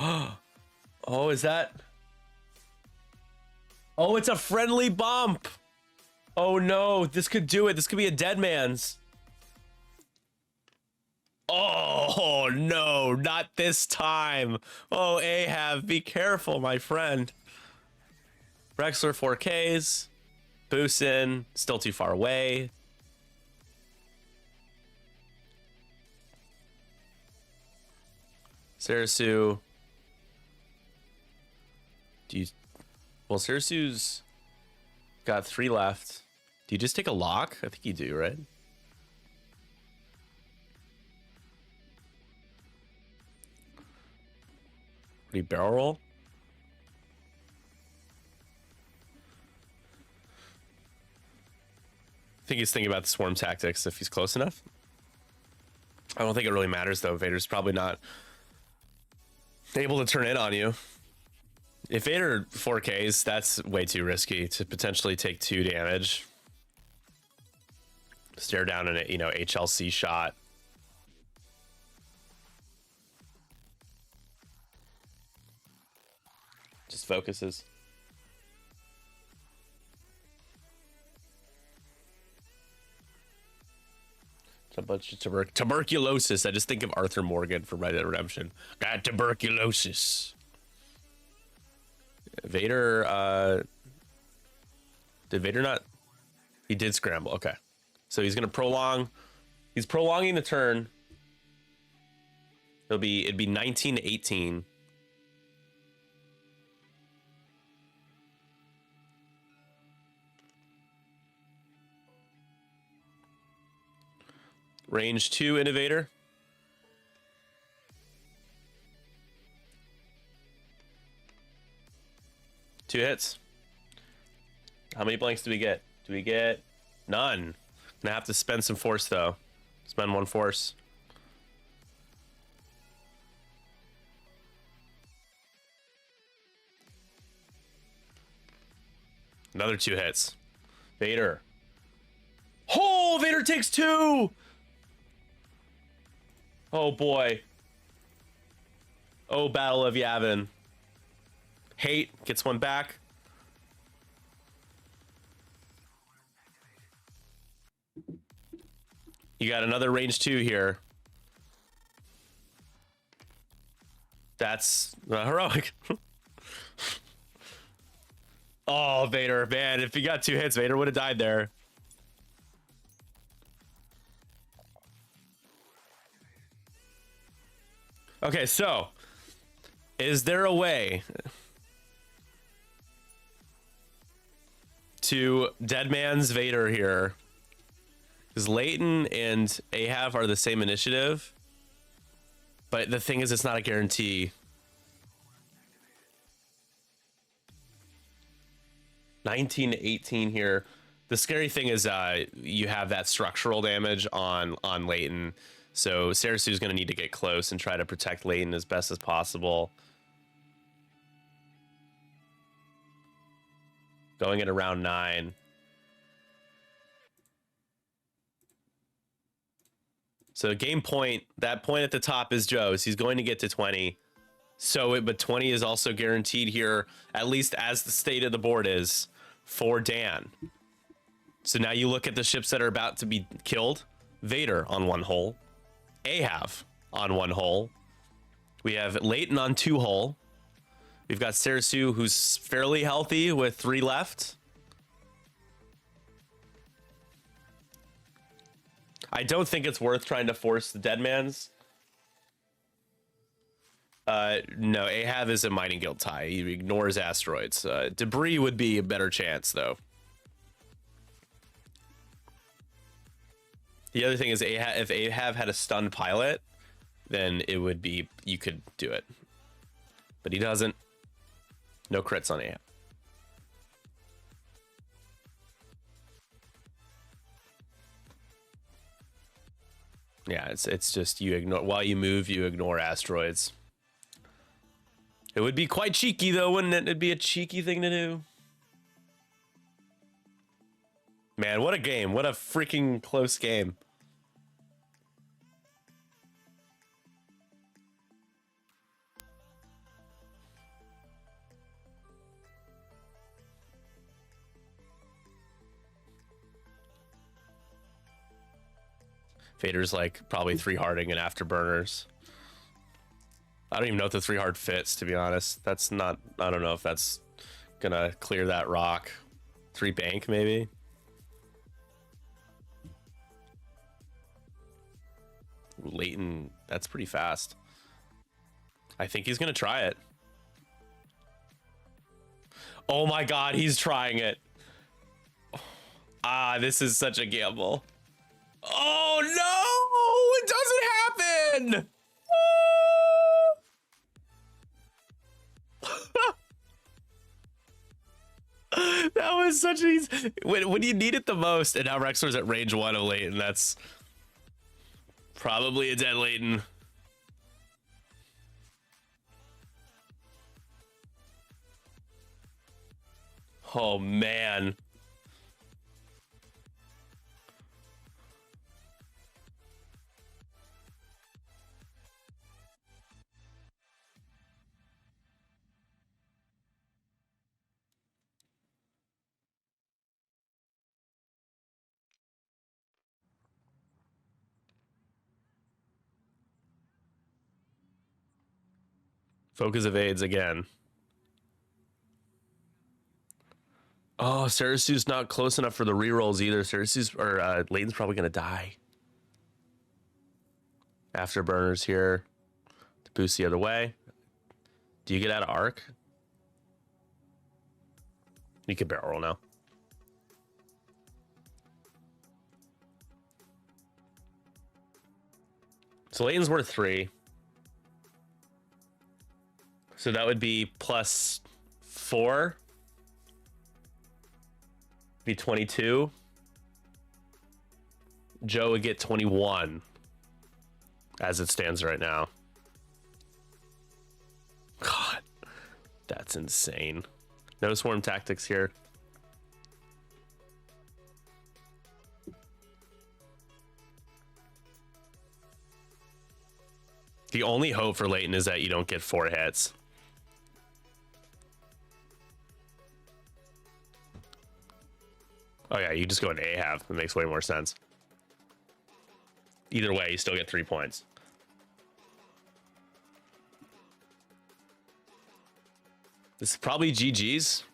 Oh, is that? Oh, it's a friendly bump. Oh no, this could do it. This could be a dead man's. Oh no, not this time. Oh, Ahab, be careful, my friend. Rexler 4Ks. Boosin, still too far away. Sarasu. Well, Sarasu's got 3 left. Do you just take a lock? I think you do, right? Do you barrel roll? I think he's thinking about the swarm tactics if he's close enough. I don't think it really matters though. Vader's probably not able to turn in on you. If Vader 4Ks, that's way too risky to potentially take 2 damage. Stare down in a, you know, HLC shot. Just focuses. A bunch of tuberculosis. I just think of Arthur Morgan from Red Dead Redemption. Got tuberculosis. Vader, did Vader not? He did scramble. Okay. So he's going to prolong. He's prolonging the turn. It'd be 19 to 18. Range 2 innovator. Two hits. How many blanks do we get? Do we get none? Gonna have to spend some force though. Spend 1 force. Another 2 hits. Vader. Oh, Vader takes 2. Oh boy. Oh, Battle of Yavin. Hate gets 1 back. You got another range 2 here. That's heroic. Oh, Vader, man, if you got 2 hits, Vader would have died there. Okay, so is there a way to Dead Man's Vader here? Because Leighton and Ahab are the same initiative, but the thing is, it's not a guarantee. 19 to 18 here. The scary thing is you have that structural damage on Leighton. So Sarasu's going to need to get close and try to protect Leighton as best as possible. Going at around 9. So game point, that point at the top is Joe's. He's going to get to 20. So, but 20 is also guaranteed here, at least as the state of the board is, for Dan. So now you look at the ships that are about to be killed. Vader on 1 hull. Ahab on 1 hull. We have Leighton on 2 hull. We've got Sarasu, who's fairly healthy with 3 left. I don't think it's worth trying to force the Deadmans. No, Ahab is a mining guild tie. He ignores asteroids. Debris would be a better chance, though. The other thing is, if Ahab had a stunned pilot, then it would be, you could do it. But he doesn't. No crits on Ahab. Yeah, it's just you ignore, while you move, you ignore asteroids. It would be quite cheeky, though, wouldn't it? It'd be a cheeky thing to do. Man, what a game. What a freaking close game. Vader's like probably 3-harding and afterburners. I don't even know if the 3-hard fits, to be honest. That's not, I don't know if that's gonna clear that rock. 3 bank, maybe? Leighton, that's pretty fast. I think he's gonna try it. Oh my god, he's trying it. Ah, this is such a gamble. Oh no! It doesn't happen! That was such an easy... When you need it the most, and now Rexor's at range 1 of Leighton, that's probably a dead Leighton. Oh man. Focus evades again. Oh, Sarasu's not close enough for the rerolls either. Sarasu's, or Leighton's probably gonna die. Afterburners here to boost the other way. Do you get out of arc? You can barrel roll now. So Leighton's worth 3. So that would be plus 4. Be 22. Joe would get 21 as it stands right now. God, that's insane. No swarm tactics here. The only hope for Leighton is that you don't get 4 hits. Oh yeah, you just go into Ahab. It makes way more sense. Either way, you still get 3 points. This is probably GG's.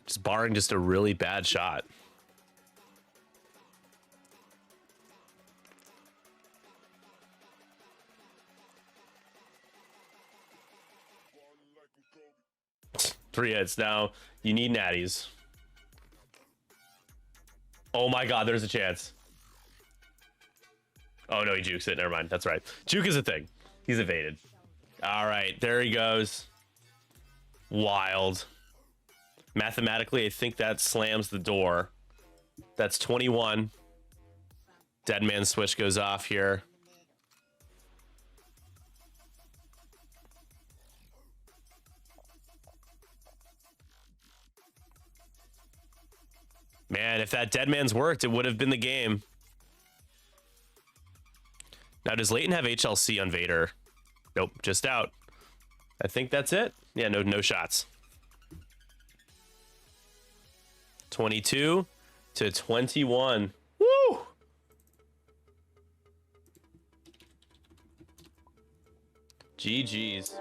Just barring just a really bad shot. Three hits. Now you need natties. Oh my god, there's a chance. Oh no, he jukes it. Never mind. That's right. Juke is a thing. He's evaded. All right, there he goes. Wild. Mathematically, I think that slams the door. That's 21. Dead man switch goes off here. Man, if that dead man's worked, it would have been the game. Now, does Leighton have HLC on Vader? Nope, just out. I think that's it. Yeah, no shots. 22 to 21. Woo! GG's.